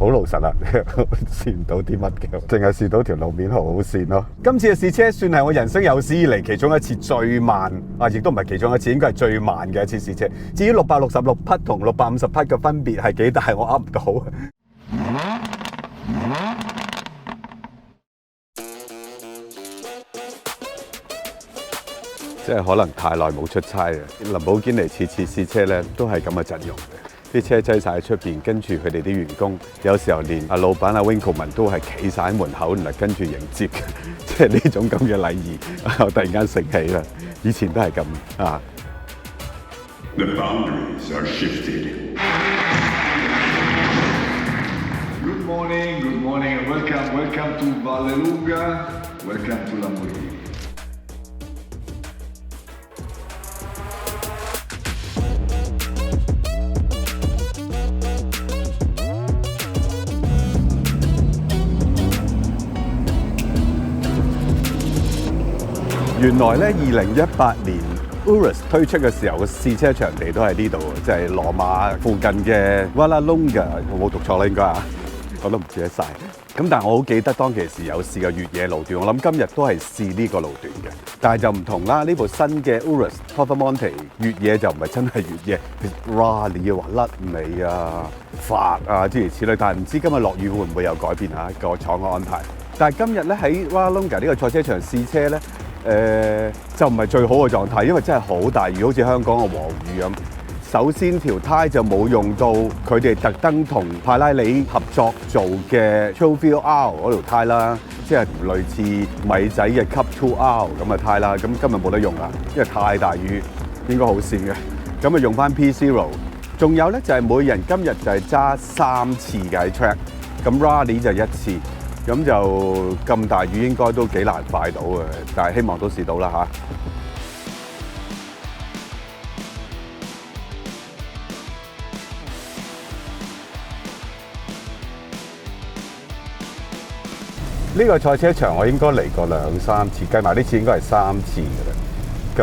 好老實啦，試唔到啲乜嘅，淨係試到條路面好線咯。今次嘅試車算係我人生有史以嚟其中一次最慢啊，亦都唔係其中一次，應該係最慢嘅一次試車。至於666匹同650匹嘅分別係幾大，我噏唔到。即係可能太耐冇出差啦，林寶堅尼次次試車咧都係咁嘅陣容嘅，啲車擠晒喺出邊，跟住佢哋啲員工有時候連阿老闆阿 Winkleman 都係企晒喺門口，然後跟住迎接嘅，即係呢種咁嘅禮儀，我突然間醒起啦，以前都係咁啊。The boundaries are shifted. Good morning, welcome to Vallelunga, welcome to Lamborghini. 原來咧，2018年 Urus 推出嘅時候，個試車場地都喺呢度，即係羅馬附近嘅 Vallelunga，我冇讀錯啦應該啊，我都唔記得晒。咁但係我好記得當其時有試過越野路段，我諗今日都係試呢個路段嘅，但係就唔同啦。呢部新嘅 Urus Performante 越野就唔係真係越野，你要話甩尾啊、發啊諸如此類，但係唔知今日落雨會唔會有改變啊？個廠嘅安排。但係今日咧喺 Vallelunga 呢個賽車場試車咧。就唔係最好嘅狀態，因為真係好大雨，好似香港嘅黃雨咁。首先條胎就冇用到佢哋特登同派拉利合作做嘅 Trofeo R 嗰條胎啦，即係類似米仔嘅 Cup 2 R 咁嘅胎啦。咁今日冇得用啦，因為太大雨，應該好跣嘅。咁啊用翻 P0。仲有咧就係每人今日就係揸3次嘅 track， 咁 Rally 就1次。咁就咁大雨應該都幾難快到嘅，但係希望都試到啦嚇。呢個賽車場我應該嚟過2-3次，計埋呢次應該係3次嘅啦。咁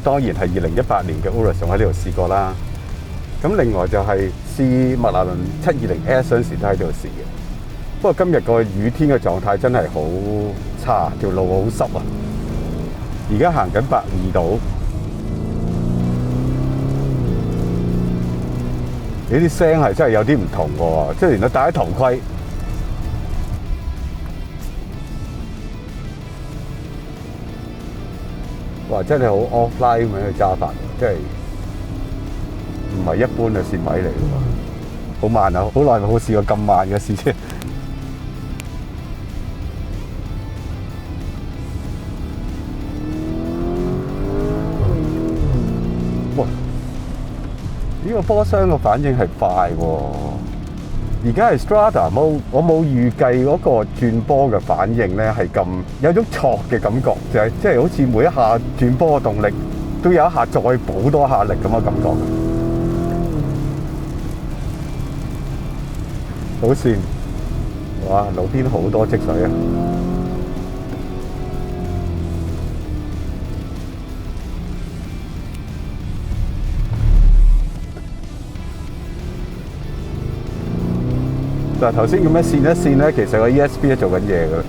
當然係2018年嘅 Urus 喺呢度試過啦。咁另外就係試麥拿倫720S 嗰陣時都喺度試嘅。不過今日個雨天嘅狀態真係好差，條路好濕啊！而家行緊102度，呢啲聲係真係有啲唔同喎，即係連我戴咗頭盔，哇！真係好 offline 咁樣去揸法，即係唔係一般嘅線位嚟嘅喎，好慢啊！好耐冇試過咁慢嘅試車。呢個波箱嘅反應係快喎，而家係 Strada 我冇預計嗰個轉波嘅反應咧係咁有種挫嘅感覺，就係即係好似每一下轉波嘅動力都有一下再補多下力咁嘅感覺。好跣，哇！路邊好多積水啊！嗱，頭先咁樣線一線咧，其實個 ESP 都做緊嘢㗎。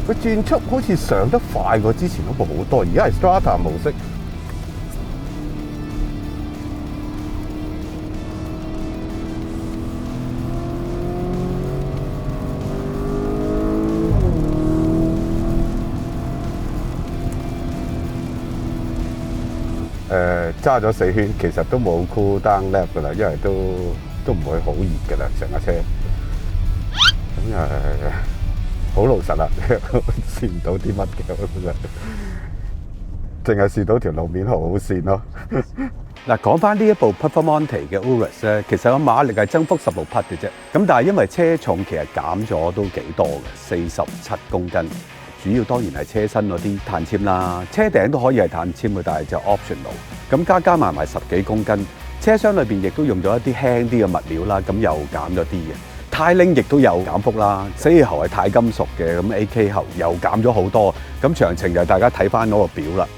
佢轉速好似上得快過之前嗰部好多，而家係 Strada 模式。揸咗4圈，其實都冇 cool down lap 㗎啦，因為都唔會好熱㗎啦，成架車。咁好老實啦，試唔到啲乜嘅，我覺得，淨係試到條路面好線咯。嗱，講翻呢一部 Performante 嘅 Urus 咧，其實個馬力係增幅16匹嘅啫。咁但係因為車重其實減咗都幾多嘅，47公斤。主要當然係車身嗰啲碳纖啦，車頂都可以係碳纖嘅，但係就 optional。咁加埋10幾公斤，車廂裏邊亦都用咗一啲輕啲嘅物料啦，咁又減咗啲嘅。呔鈴亦都有減幅啦，死氣喉係鈦金屬嘅，咁 AK 喉又減咗好多。咁詳情就大家睇翻嗰個表啦。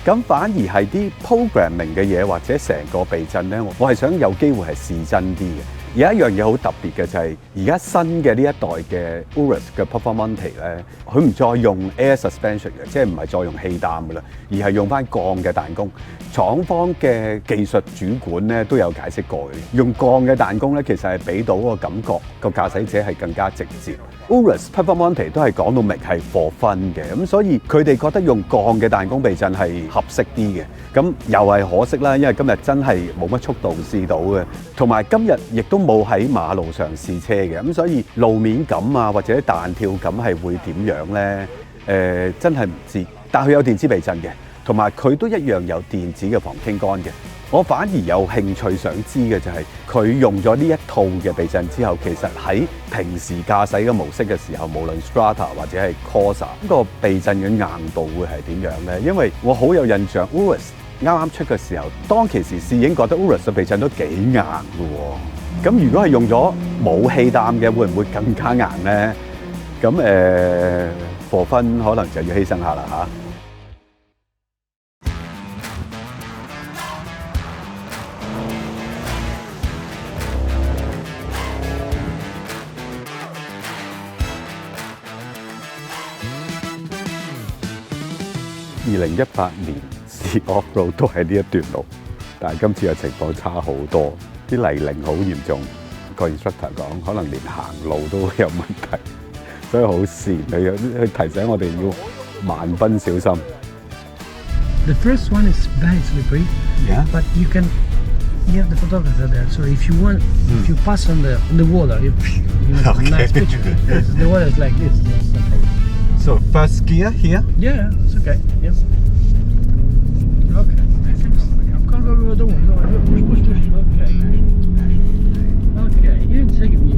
咁反而係啲 programming 嘅嘢或者成個避震咧，我係想有機會係試真啲嘅。有一樣嘢好特別嘅就係而家新嘅呢一代嘅 Urus 嘅 Performante 咧，佢唔再用 air suspension 嘅，即係唔係再用氣膽噶啦，而係用翻鋼嘅彈弓。廠方嘅技術主管咧都有解釋過嘅，用鋼嘅彈弓咧其實係俾到個感覺，個駕駛者係更加直接。Urus Performante 都係講到明係 for fun 嘅，咁所以佢哋覺得用鋼嘅彈弓避震係合適啲嘅。咁又係可惜啦，因為今日真係冇乜速度試到嘅，同埋今日亦都冇喺馬路上試車嘅，咁所以路面感啊或者彈跳感係會點樣呢？真係唔知。但佢有電子避震嘅，同埋佢都一樣有電子嘅防傾桿嘅。我反而有興趣想知嘅就係佢用咗呢一套嘅避震之後，其實喺平時駕駛嘅模式嘅時候，無論 Strata 或者係 Corsa， 個避震嘅硬度會係點樣呢？因為我好有印象 Urus 啱啱出嘅時候，當其時試影覺得 Urus 嘅避震都幾硬嘅喎。咁如果係用咗冇氣膽嘅，會唔會更加硬呢？咁課分可能就要犧牲下啦嚇。2018年試 off-road 都係呢一段路，但係今次嘅情況差好多，啲泥濘好嚴重。個 instructor 講，可能連行路都有問題，所以好跣。佢提醒我哋要萬分小心。The first one is very slippery, Yeah. but you have the photographer there, so if you want, if you pass on the water, you make a nice picture. The water is like this. That's the problem. So first gear here. Yeah, it's okay. Yeah. Okay. Go. Don't worry. Push. Okay. Okay. You take it easy.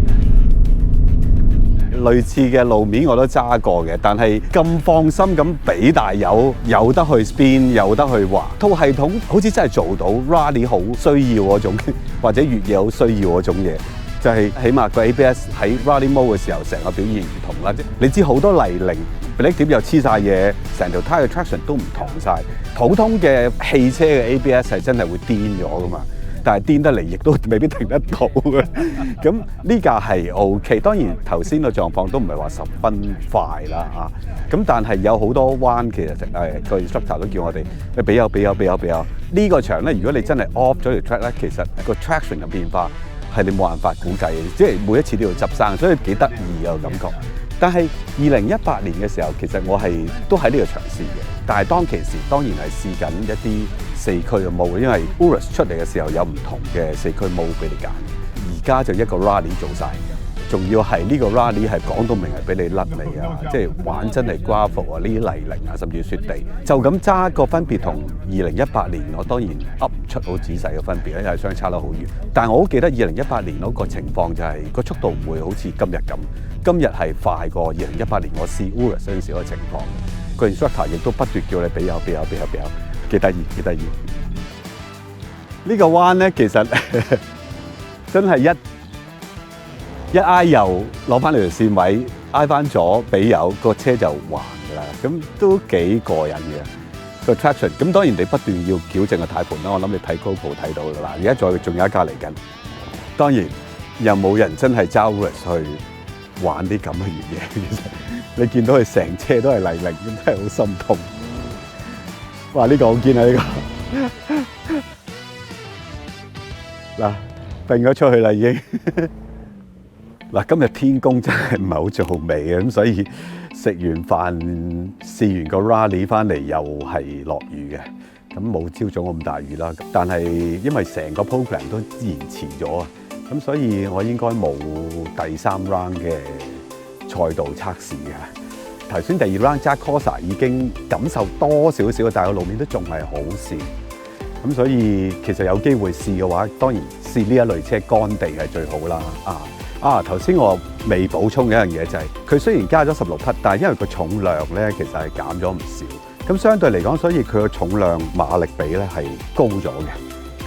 類似嘅路面我都揸過嘅，但係咁放心咁俾大油，有得去 spin， 有得去滑，套系統好似真係做到 Rally 好需要嗰種，或者越野好需要嗰種嘢，就係起碼個 ABS 喺 Rally Mode 嘅時候，成個表現唔同啦。你知好多泥濘 brake 點又黐晒嘢，成條 tyre traction 都唔同晒。普通嘅汽車嘅 ABS 係真係會癲咗噶嘛。但係癲得嚟，亦都未必停得到嘅。咁呢架係 OK， 當然頭先個狀況都唔係話十分快啦嚇。咁但係有好多彎，其實個 instructor 都叫我哋俾油。呢個場咧，如果你真係 off 咗條 track 咧，其實個 traction 嘅變化係你冇辦法估計嘅，即係每一次都要執生，所以幾得意嘅感覺。但係2018年嘅時候，其實我係都喺呢個場試嘅，但係當其時當然係試緊一啲四驅嘅模，因為 Urus 出嚟嘅時候有唔同嘅四驅模俾你揀，而家就一個 Rally 做晒，仲要係呢個 Rally 係講到明係俾你甩尾啊，即係玩真係 gravel 啊，呢啲泥濘啊，甚至雪地，就咁揸個分別同2018年，我當然噏唔出好仔細嘅分別咧，因為相差得好遠。但係我好記得2018年嗰個情況就係個速度唔會好似今日咁。今日係快過2018年我試 Urus 嗰陣時個情況，個 instructor 亦都不斷叫你俾油，幾得意。呢個彎咧，其實真係一挨右攞翻嚟條線位，挨翻左俾油，個車就橫㗎啦。咁都幾過癮嘅個 traction。咁當然你不斷要矯正個軚盤啦。我諗你睇 GoPro 睇到㗎啦。而家仲有一架嚟緊。當然又冇人真係揸 Urus 去玩啲咁嘅越野，其實你見到佢成車都係泥濘，真係好心痛。哇！呢個好堅啊！呢個嗱，揈咗出去啦已經。嗱，今日天公真係唔係好做味嘅，咁所以食完飯試完個 Rally 翻嚟又係落雨嘅，咁冇朝早咁大雨啦。但係因為成個 program 都延遲咗啊。咁所以我應該冇第3 round 嘅賽道測試嘅。頭先第2 round 揸 Corsa 已經感受多少少，但係個路面都仲係好跣。咁所以其實有機會試嘅話，當然試呢一類車乾地係最好啦。頭先我未補充嘅一樣嘢就係，佢雖然加咗16匹，但係因為個重量咧其實係減咗唔少。咁相對嚟講，所以佢個重量馬力比咧係高咗嘅。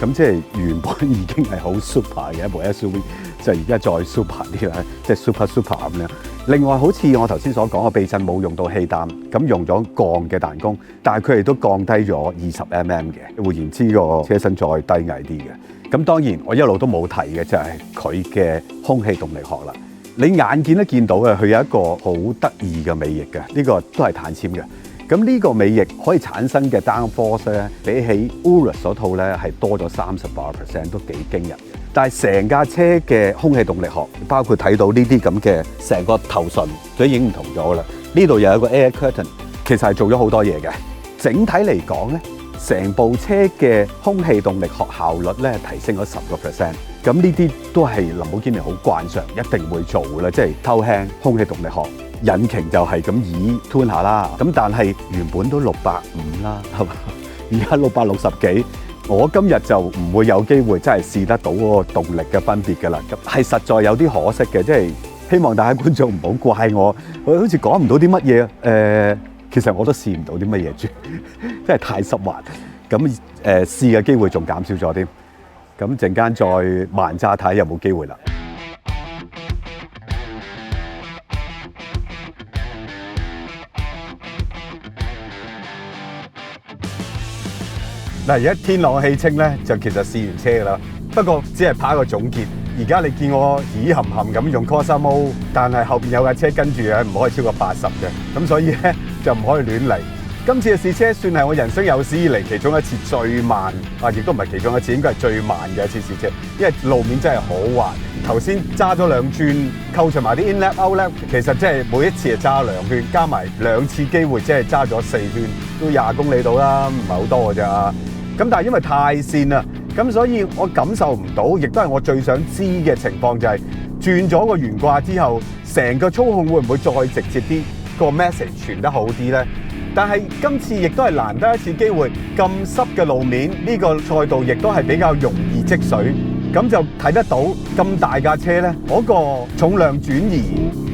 咁即係原本已經係好 super 嘅一部 SUV，就而家再 super 啲啦，即係 super 咁樣。另外，好似我頭先所講嘅避震冇用到氣膽，咁用咗鋼嘅彈弓，但係佢哋都降低咗20 mm 嘅，換言之個車身再低矮啲嘅。咁當然我一路都冇提嘅就係佢嘅空氣動力學啦。你眼見都見到嘅，佢有一個好得意嘅尾翼嘅，呢個都係碳纖嘅。咁呢個尾翼可以產生嘅 downforce 咧，比起 Urus 嗰套咧係多咗38%，都幾驚人嘅。但係成架車嘅空氣動力學，包括睇到呢啲咁嘅成個頭唇都已經唔同咗啦。呢度有一個 air curtain， 其實係做咗好多嘢嘅。整體嚟講咧，成部車嘅空氣動力學效率咧提升咗10%。咁呢啲都係林寶堅尼好慣常，一定會做嘅啦，即係偷輕空氣動力學。引擎就係咁以 tune 下啦。咁但係原本都650啦，係嘛？而家660幾。我今日就唔會有機會真係試得到嗰個動力嘅分別㗎啦，咁係實在有啲可惜嘅，即係希望大家觀眾唔好怪我好似講唔到啲乜嘢。其實我都試唔到啲乜嘢住，真係太濕滑，咁試嘅機會仲減少咗添。咁陣間再慢揸睇有冇機會啦。嗱，而家天朗氣清咧，就其實試完車㗎啦。不過只係拍一個總結。而家你見我咦冚冚咁用 Corsa Mode，但係後邊有架車跟住嘅，唔可以超過80嘅，咁所以咧就唔可以亂嚟。今次嘅試車算係我人生有史以嚟其中一次最慢，亦都唔係其中一次，應該係最慢嘅一次試車，因為路面真係好滑。頭先揸咗2轉，扣除埋啲 in lap out lap，其實即係每一次係揸2圈，加埋2次機會，即係揸咗4圈，都20公里到啦，唔係好多㗎咋。咁但係因為太跣啦，咁所以我感受唔到，亦都係我最想知嘅情況就係轉咗個懸掛之後，成個操控會唔會再直接啲，個 message 傳得好啲呢？但係今次亦都係難得一次機會，咁濕嘅路面，呢個賽道亦都係比較容易積水，咁就睇得到咁大架車呢，嗰個重量轉移，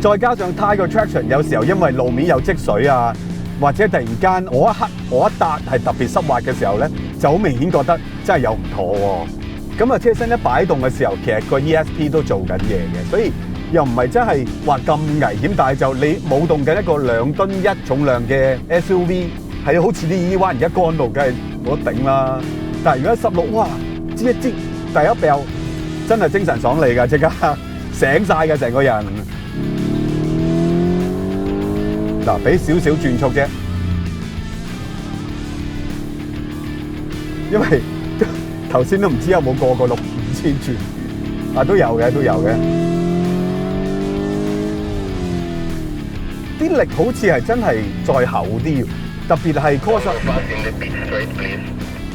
再加上 tyre traction， 有時候因為路面有積水啊，或者突然間我一笪係特別濕滑嘅時候呢，就好明顯覺得真係有唔妥喎。咁啊，車身一擺動嘅時候，其實個 ESP 都做緊嘢嘅，所以又唔係真係話咁危險，但係就你冇動緊一個2噸1重量嘅 SUV， 係好似啲 E1 而家乾路，梗係冇得頂啦。但係如果16，哇，吱一吱，第一飆，真係精神爽利㗎，即刻醒晒㗎成個人。嗱，俾少少轉速啫，因為頭先都唔知有冇過5000轉，都有嘅，都有嘅。啲力好似係真係再厚啲，特別係 Corsa。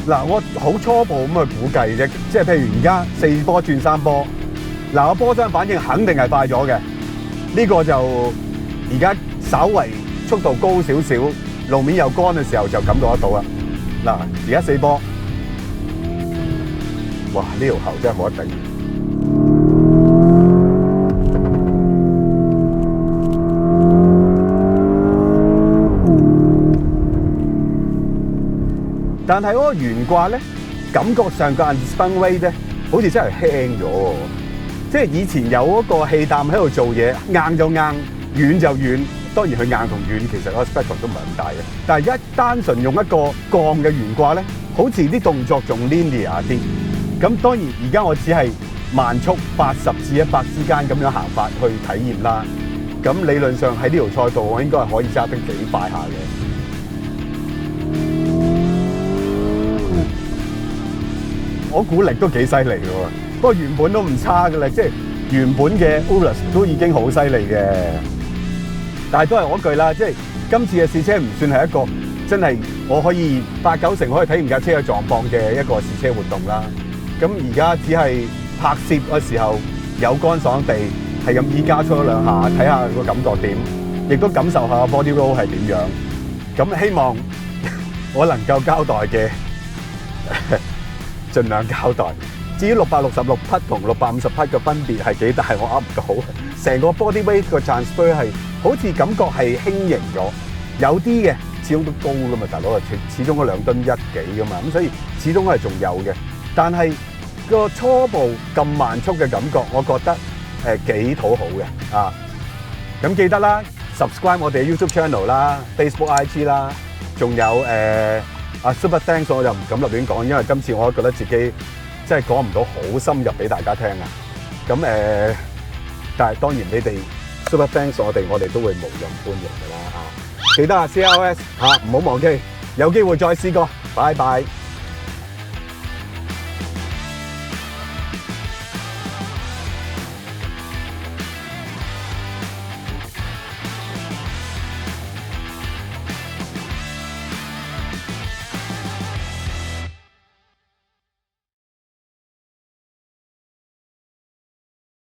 嗱，我好初步咁去估計啫，即係譬如而家4波轉3波，嗱，個波箱反應肯定係快咗嘅。呢個就而家稍為速度高少少，路面又乾嘅時候就感覺得到啦。嗱，而家4波，哇！呢條喉真係冇得頂。但係嗰個懸掛咧，感覺上個 unspun weight 咧，好似真係輕咗喎。即係以前有嗰個氣膽喺度做嘢，硬就硬，軟就軟。當然佢硬同軟其實個 spectrum 都唔係咁大嘅。但係一單純用一個鋼嘅懸掛咧，好似啲動作仲 linear 啲。咁當然而家我只係慢速80至100之間咁樣行法去體驗啦。咁理論上喺呢條賽道，我應該係可以揸得幾快下嘅。我估力都幾犀利嘅喎，不過原本都唔差嘅啦，即係原本嘅 Urus 都已經好犀利嘅。但係都係嗰句啦，即係今次嘅試車唔算係一個真係我可以8、9成可以體驗架車嘅狀況嘅一個試車活動啦。咁而家只係拍攝嘅時候有乾爽地，係咁依加速咗2下，睇下個感覺點，亦都感受下 body roll 係點樣。咁希望我能夠交代嘅。盡量交代。至於666匹同650匹嘅分別係幾大，我噏唔到。成個 body weight 個 transfer 係好似感覺係輕盈咗，有啲嘅始終都高噶嘛，大佬啊，始終都2噸1幾噶嘛，咁所以始終係仲有嘅。但係個初步咁慢速嘅感覺，我覺得幾討好嘅啊！咁記得啦 ，subscribe 我哋 YouTube channel 啦、Facebook、IG 啦，仲有Super Thanks 我就唔敢立亂講，因為今次我覺得自己真係講唔到好深入俾大家聽啊。咁但係當然你哋 Super Thanks 我哋都會無任歡迎㗎啦嚇。記得CLS 嚇，唔好忘記，有機會再試過，拜拜。